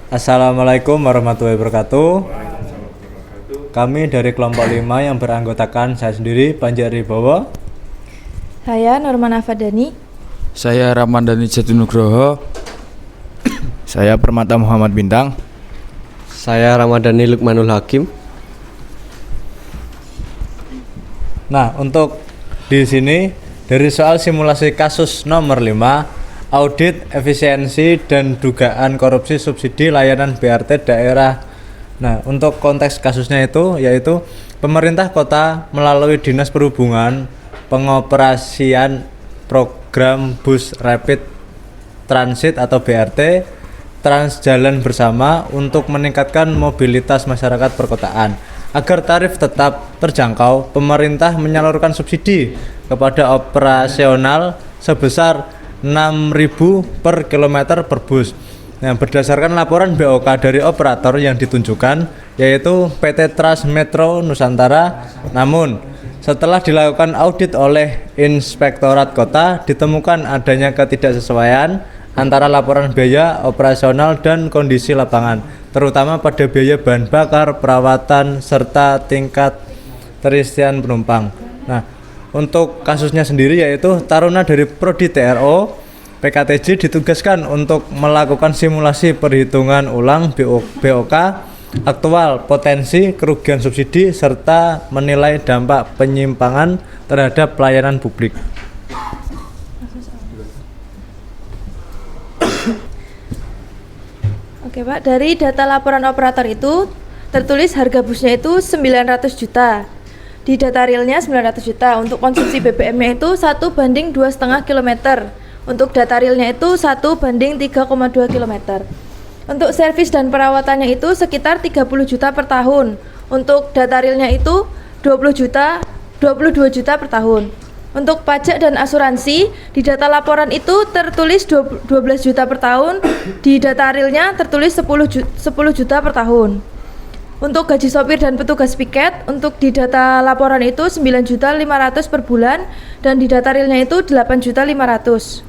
Assalamualaikum warahmatullahi wabarakatuh. Kami dari kelompok 5 yang beranggotakan saya sendiri, Panji Aribowo. Saya Norman Afadani. Saya Ramandani Jatinugroho. Saya Permata Muhammad Bintang. Saya Ramadhani Lukmanul Hakim. Nah, untuk di sini dari soal simulasi kasus nomor 5, audit efisiensi dan dugaan korupsi subsidi layanan BRT daerah. Nah, untuk konteks kasusnya itu yaitu pemerintah kota melalui Dinas Perhubungan pengoperasian program bus rapid transit atau BRT Trans Jalan Bersama untuk meningkatkan mobilitas masyarakat perkotaan. Agar tarif tetap terjangkau, pemerintah menyalurkan subsidi kepada operasional sebesar 6.000 per kilometer per bus. Nah, berdasarkan laporan BOK dari operator yang ditunjukkan yaitu PT Trans Metro Nusantara. Namun, setelah dilakukan audit oleh Inspektorat Kota, ditemukan adanya ketidaksesuaian antara laporan biaya operasional dan kondisi lapangan, terutama pada biaya bahan bakar, perawatan, serta tingkat terisian penumpang. Nah, untuk kasusnya sendiri yaitu taruna dari Prodi TRO PKTJ ditugaskan untuk melakukan simulasi perhitungan ulang BOK aktual potensi kerugian subsidi serta menilai dampak penyimpangan terhadap pelayanan publik. Oke Pak, dari data laporan operator itu tertulis harga busnya itu 900 juta. Di data realnya 900 juta. Untuk konsumsi BBM-nya itu 1/2,5 km. Untuk data realnya itu 1/3,2 km. Untuk servis dan perawatannya itu sekitar 30 juta per tahun. Untuk data realnya itu 22 juta per tahun. Untuk pajak dan asuransi, di data laporan itu tertulis 12 juta per tahun. Di data realnya tertulis 10 juta per tahun. Untuk gaji sopir dan petugas piket, untuk di data laporan itu 9.500.000 per bulan dan di data realnya itu 8.500.000.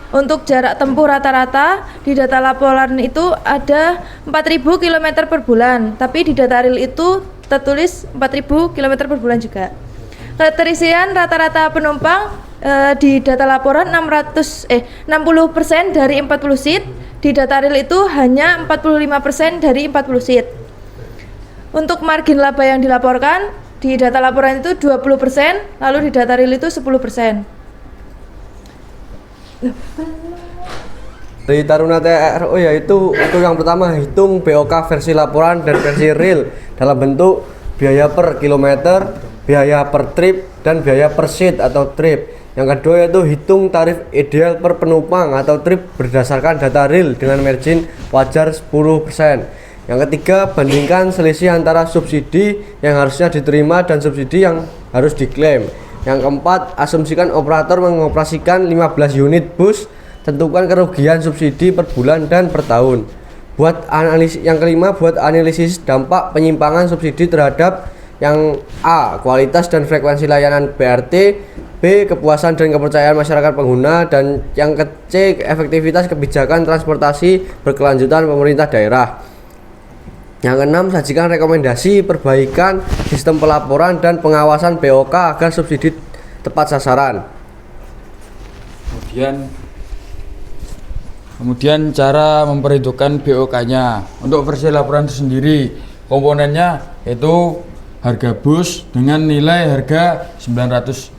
Untuk jarak tempuh rata-rata di data laporan itu ada 4.000 km per bulan, tapi di data real itu tertulis 4.000 km per bulan juga. Keterisian rata-rata penumpang di data laporan 60% dari 40 seat, di data real itu hanya 45% dari 40 seat. Untuk margin laba yang dilaporkan di data laporan itu 20%, lalu di data real itu 10%. Dari Taruna TRO yaitu untuk yang pertama hitung BOK versi laporan dan versi real dalam bentuk biaya per kilometer, biaya per trip, dan biaya per seat atau trip. Yang kedua yaitu hitung tarif ideal per penumpang atau trip berdasarkan data real dengan margin wajar 10%. Yang ketiga, bandingkan selisih antara subsidi yang harusnya diterima dan subsidi yang harus diklaim. Yang keempat, asumsikan operator mengoperasikan 15 unit bus, tentukan kerugian subsidi per bulan dan per tahun. Yang kelima, buat analisis dampak penyimpangan subsidi terhadap yang A, kualitas dan frekuensi layanan BRT, B, kepuasan dan kepercayaan masyarakat pengguna, dan yang C, efektivitas kebijakan transportasi berkelanjutan pemerintah daerah. Yang keenam, sajikan rekomendasi perbaikan sistem pelaporan dan pengawasan BOK agar subsidi tepat sasaran. Kemudian cara memperhitungkan BOK-nya. Untuk versi laporan itu sendiri, komponennya yaitu harga bus dengan nilai harga 900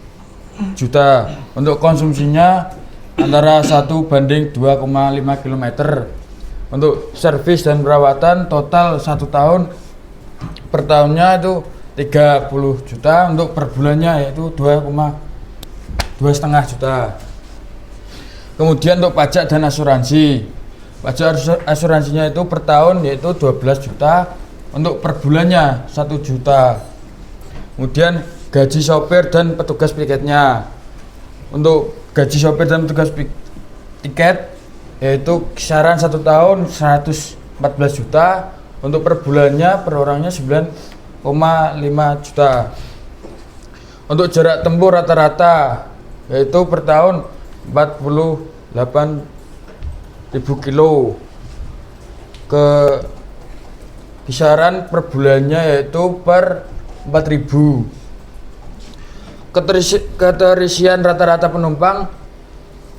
juta. Untuk konsumsinya antara 1/2,5 km. Untuk servis dan perawatan total 1 tahun, per tahunnya itu 30 juta, untuk per bulannya yaitu 2,5 juta. Kemudian untuk pajak dan asuransi, pajak asuransinya itu per tahun yaitu 12 juta, untuk per bulannya 1 juta. Kemudian gaji sopir dan petugas piketnya, untuk gaji sopir dan petugas piket yaitu kisaran 1 tahun 114 juta, untuk per bulannya per orangnya 9,5 juta. Untuk jarak tempuh rata-rata yaitu per tahun 48.000 kilo. ke kisaran per bulannya yaitu per 4.000. Keterisian rata-rata penumpang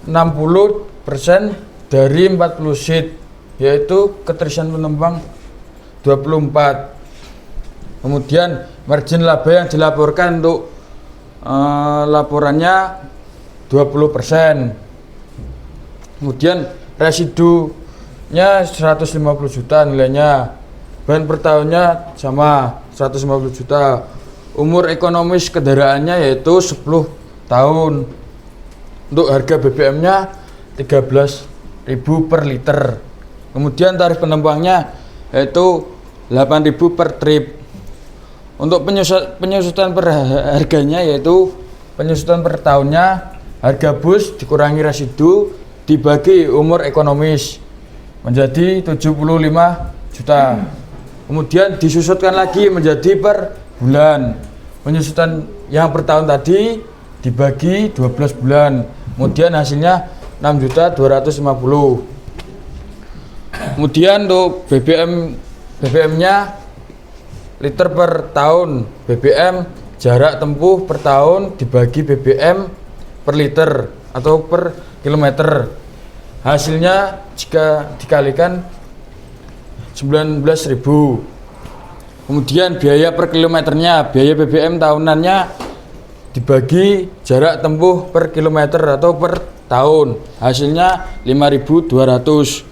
60% dari 40 seat, yaitu keterisian penumpang 24. Kemudian margin laba yang dilaporkan untuk laporannya 20%. Kemudian residunya 150 juta nilainya. Bahan per tahunnya sama 150 juta. Umur ekonomis kendaraannya yaitu 10 tahun. Untuk harga BBM-nya 13.000 per liter. Kemudian tarif penumpangnya yaitu 8.000 per trip. Untuk penyusutan per harganya yaitu penyusutan per tahunnya, harga bus dikurangi residu dibagi umur ekonomis menjadi 75 juta. Kemudian disusutkan lagi menjadi per bulan. Penyusutan yang per tahun tadi dibagi 12 bulan. Kemudian hasilnya 6.250.000. Kemudian untuk BBM-nya liter per tahun. BBM jarak tempuh per tahun dibagi BBM per liter atau per kilometer. Hasilnya jika dikalikan 19.000. Kemudian biaya per kilometernya, biaya BBM tahunannya dibagi jarak tempuh per kilometer atau per tahun. Hasilnya 5.200.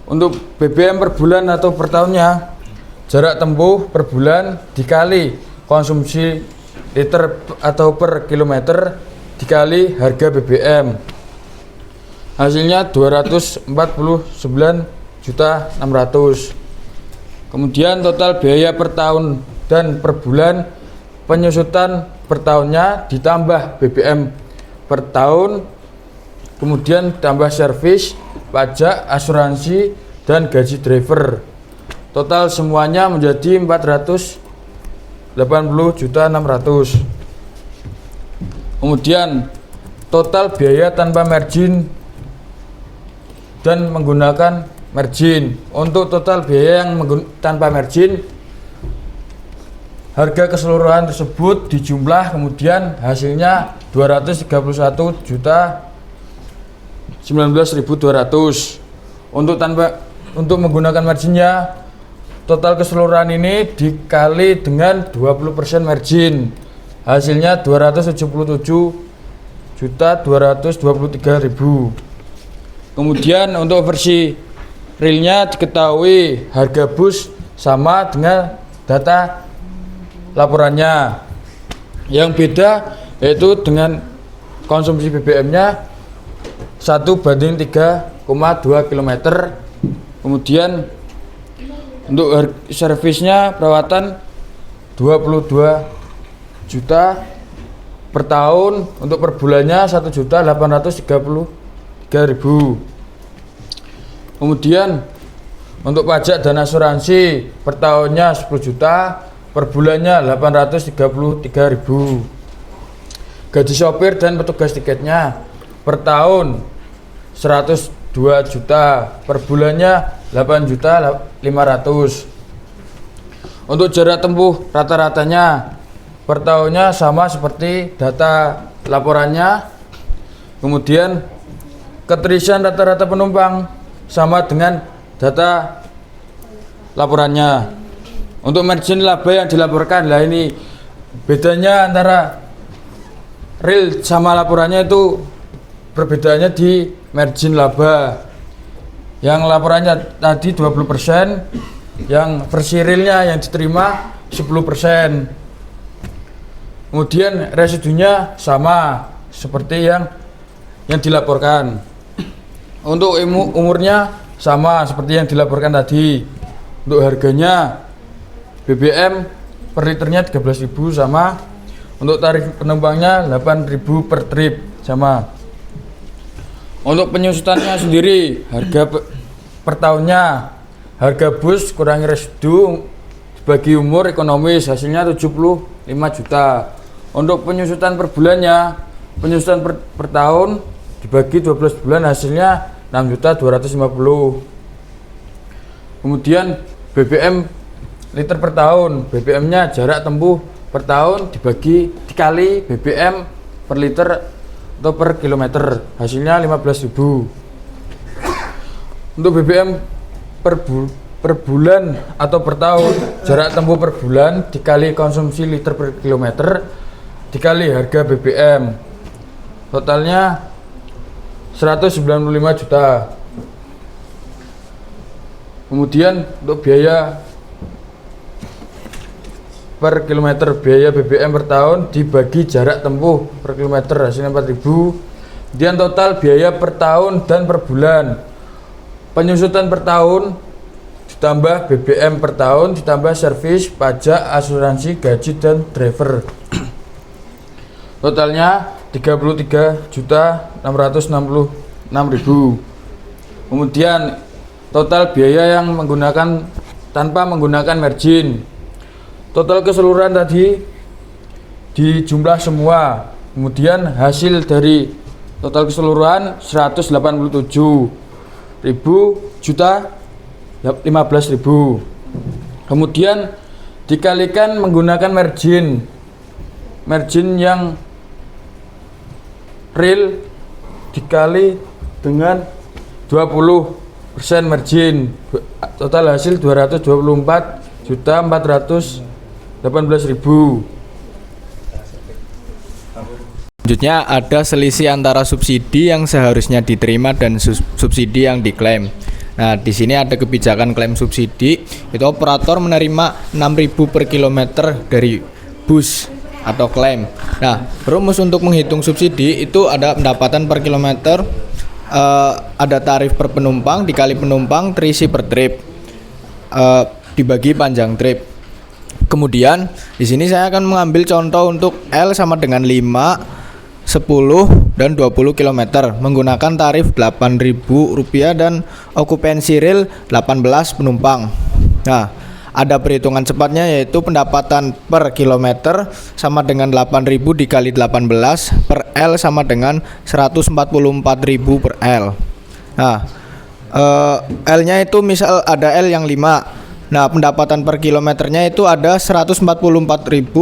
Untuk BBM per bulan atau per tahunnya, jarak tempuh per bulan dikali konsumsi liter atau per kilometer dikali harga BBM. Hasilnya 249.600. Kemudian total biaya per tahun dan per bulan penyusutan per tahunnya ditambah BBM per tahun, kemudian tambah servis, pajak, asuransi, dan gaji driver. Total semuanya menjadi 480.600. Kemudian total biaya tanpa margin dan menggunakan margin. Untuk total biaya yang tanpa margin, harga keseluruhan tersebut dijumlah, kemudian hasilnya 231.019.200. Untuk menggunakan marginnya, total keseluruhan ini dikali dengan 20% margin, hasilnya 277.223.000. Kemudian untuk versi realnya diketahui harga bus sama dengan data laporannya. Yang beda yaitu dengan konsumsi BBM-nya 1:3,2 km. Kemudian untuk servisnya perawatan 22 juta per tahun. Untuk per bulannya 1.833.000. Kemudian untuk pajak dan asuransi per tahunnya 10 juta, per bulannya 833.000. Gaji sopir dan petugas tiketnya per tahun 102 juta, per bulannya 8.500.000. Untuk jarak tempuh rata-ratanya per tahunnya sama seperti data laporannya. Kemudian keterisian rata-rata penumpang sama dengan data laporannya. Untuk margin laba yang dilaporkan, lah ini bedanya antara real sama laporannya itu perbedaannya di margin laba. Yang laporannya tadi 20%, yang versi realnya yang diterima 10%. Kemudian residunya sama seperti yang dilaporkan. Untuk umurnya sama seperti yang dilaporkan tadi. Untuk harganya BBM per liternya 13.000 sama. Untuk tarif penumpangnya 8.000 per trip sama. Untuk penyusutannya sendiri, harga per tahunnya, harga bus kurangi residu bagi umur ekonomis, hasilnya 75 juta. Untuk penyusutan per bulannya, penyusutan per tahun dibagi 12 bulan, hasilnya 6.250.000. Kemudian BBM liter per tahun, BBM-nya jarak tempuh per tahun dikali BBM per liter atau per kilometer, hasilnya 15.000. Untuk BBM per bulan atau per tahun, jarak tempuh per bulan dikali konsumsi liter per kilometer dikali harga BBM, totalnya 195 juta. Kemudian untuk biaya per kilometer, biaya BBM per tahun dibagi jarak tempuh per kilometer, hasilnya 4.000. Kemudian total biaya per tahun dan per bulan, penyusutan per tahun ditambah BBM per tahun ditambah servis, pajak, asuransi, gaji, dan driver, totalnya 33.666.000. Kemudian total biaya yang menggunakan tanpa menggunakan margin, total keseluruhan tadi dijumlah semua. Kemudian hasil dari total keseluruhan 187.000 juta 15.000. Kemudian dikalikan menggunakan margin yang real dikali dengan 20% margin, total hasil 224.418.000. Selanjutnya ada selisih antara subsidi yang seharusnya diterima dan subsidi yang diklaim. Nah, di sini ada kebijakan klaim subsidi. Itu operator menerima 6.000 per kilometer dari bus atau klaim. Nah, rumus untuk menghitung subsidi itu ada pendapatan per kilometer, ada tarif per penumpang dikali penumpang terisi per trip, dibagi panjang trip. Kemudian di sini saya akan mengambil contoh untuk L sama dengan 5, 10 dan 20 km menggunakan tarif Rp8.000 dan okupansi real 18 penumpang. Nah, ada perhitungan cepatnya yaitu pendapatan per kilometer sama dengan 8.000 dikali 18 per L sama dengan 144.000 per L. Nah, L-nya itu misal ada L yang 5. Nah, pendapatan per kilometernya itu ada 144.000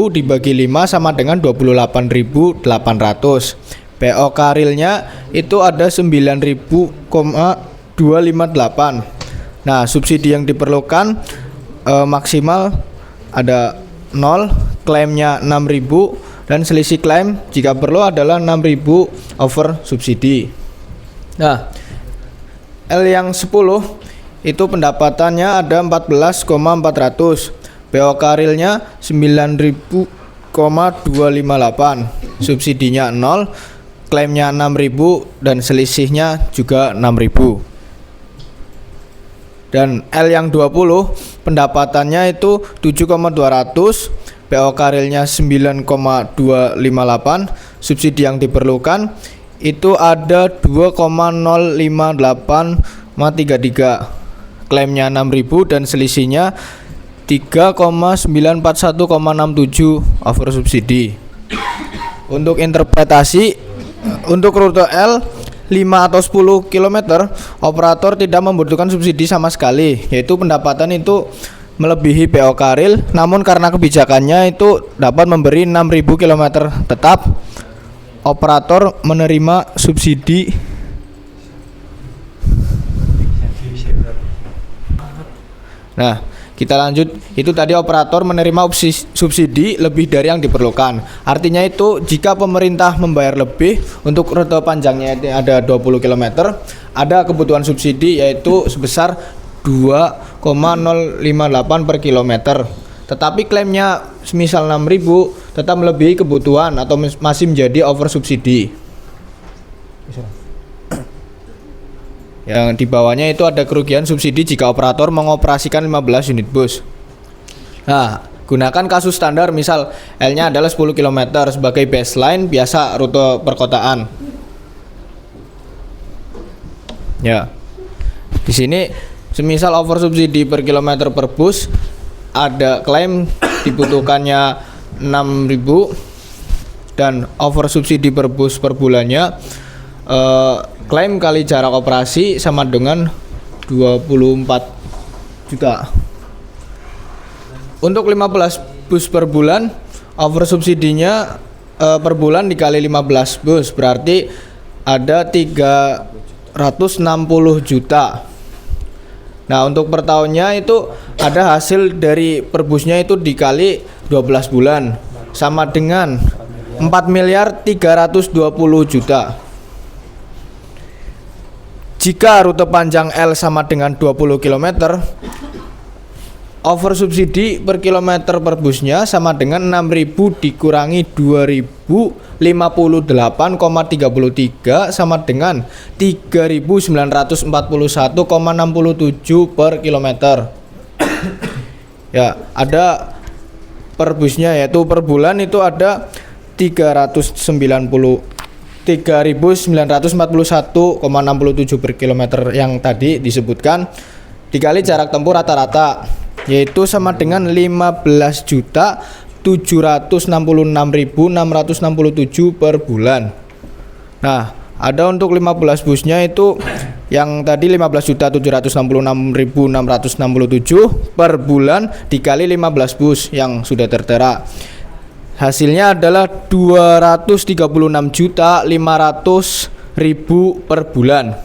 dibagi 5 sama dengan 28.800. POK realnya itu ada 9.258. Nah, subsidi yang diperlukan maksimal ada 0, klaimnya 6.000 dan selisih klaim jika perlu adalah 6.000 over subsidi. Nah, L yang 10 itu pendapatannya ada 14.400, POK realnya 9.258, subsidinya 0, klaimnya 6.000 dan selisihnya juga 6.000. Dan L yang 20 pendapatannya itu 7.200, POK realnya 9.258, subsidi yang diperlukan itu ada 2.058,33, klaimnya 6.000 dan selisihnya 3,941,67 over subsidi. Untuk interpretasi untuk rute L 5 atau 10 km operator tidak membutuhkan subsidi sama sekali, yaitu pendapatan itu melebihi POK real, namun karena kebijakannya itu dapat memberi 6.000 km tetap, operator menerima subsidi Nah, kita lanjut. Itu tadi operator menerima subsidi lebih dari yang diperlukan. Artinya itu jika pemerintah membayar lebih untuk rute panjangnya ada 20 km, ada kebutuhan subsidi yaitu sebesar 2,058 per kilometer. Tetapi klaimnya semisal 6.000 tetap melebihi kebutuhan atau masih menjadi over subsidi. Yang di bawahnya itu ada kerugian subsidi jika operator mengoperasikan 15 unit bus. Nah, gunakan kasus standar misal L-nya adalah 10 km sebagai baseline biasa rute perkotaan. Ya. Di sini semisal over subsidi per kilometer per bus ada klaim dibutuhkannya 6.000 dan over subsidi per bus per bulannya klaim kali jarak operasi sama dengan 24 juta. Untuk 15 bus per bulan, over subsidinya per bulan dikali 15 bus berarti ada 360 juta. Nah, untuk per tahunnya itu ada hasil dari per busnya itu dikali 12 bulan sama dengan 4.320 juta. Jika rute panjang L sama dengan 20 km, over subsidi per kilometer per busnya sama dengan 6.000 dikurangi 2.058,33 sama dengan 3.941,67 per kilometer. Ya, ada per busnya yaitu per bulan itu ada 3.941,67 per kilometer yang tadi disebutkan dikali jarak tempuh rata-rata yaitu sama dengan 15.766.667 per bulan. Nah, ada untuk 15 busnya itu yang tadi 15.766.667 per bulan dikali 15 bus yang sudah tertera. Hasilnya adalah 236.500.000 per bulan.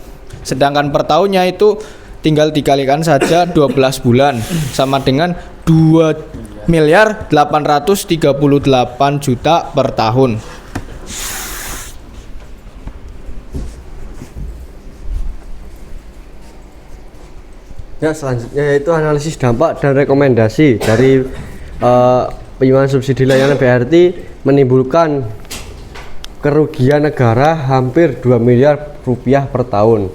Sedangkan per tahunnya itu tinggal dikalikan saja 12 bulan sama dengan 2.838 juta per tahun. Ya, selanjutnya yaitu analisis dampak dan rekomendasi dari penyumbang subsidi layanan BRT menimbulkan kerugian negara hampir 2 miliar rupiah per tahun.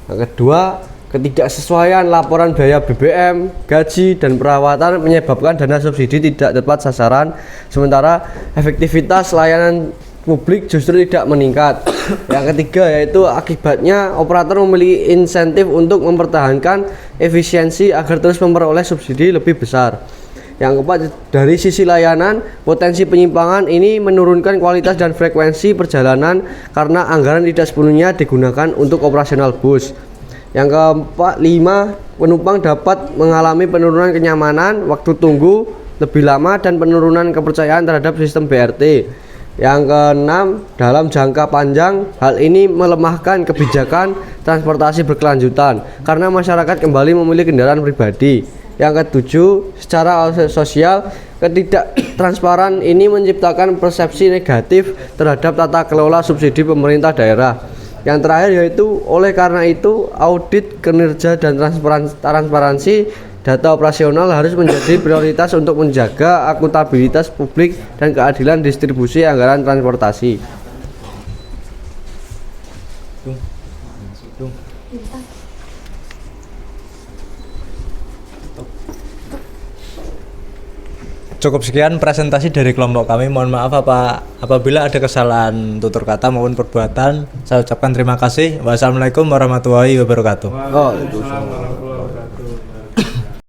Yang kedua, ketidaksesuaian laporan biaya BBM, gaji, dan perawatan menyebabkan dana subsidi tidak tepat sasaran, sementara efektivitas layanan publik justru tidak meningkat. Yang ketiga yaitu akibatnya operator memiliki insentif untuk mempertahankan efisiensi agar terus memperoleh subsidi lebih besar. Yang keempat, dari sisi layanan, potensi penyimpangan ini menurunkan kualitas dan frekuensi perjalanan karena anggaran tidak sepenuhnya digunakan untuk operasional bus. Yang keempat, 5, penumpang dapat mengalami penurunan kenyamanan, waktu tunggu lebih lama, dan penurunan kepercayaan terhadap sistem BRT. Yang keenam, dalam jangka panjang, hal ini melemahkan kebijakan transportasi berkelanjutan karena masyarakat kembali memilih kendaraan pribadi. Yang ketujuh, secara sosial, ketidaktransparan ini menciptakan persepsi negatif terhadap tata kelola subsidi pemerintah daerah. Yang terakhir yaitu oleh karena itu audit kinerja dan transparansi data operasional harus menjadi prioritas untuk menjaga akuntabilitas publik dan keadilan distribusi anggaran transportasi. Cukup sekian presentasi dari kelompok kami. Mohon maaf apabila ada kesalahan tutur kata maupun perbuatan. Saya ucapkan terima kasih. Wassalamualaikum warahmatullahi wabarakatuh. Waalaikumsalam.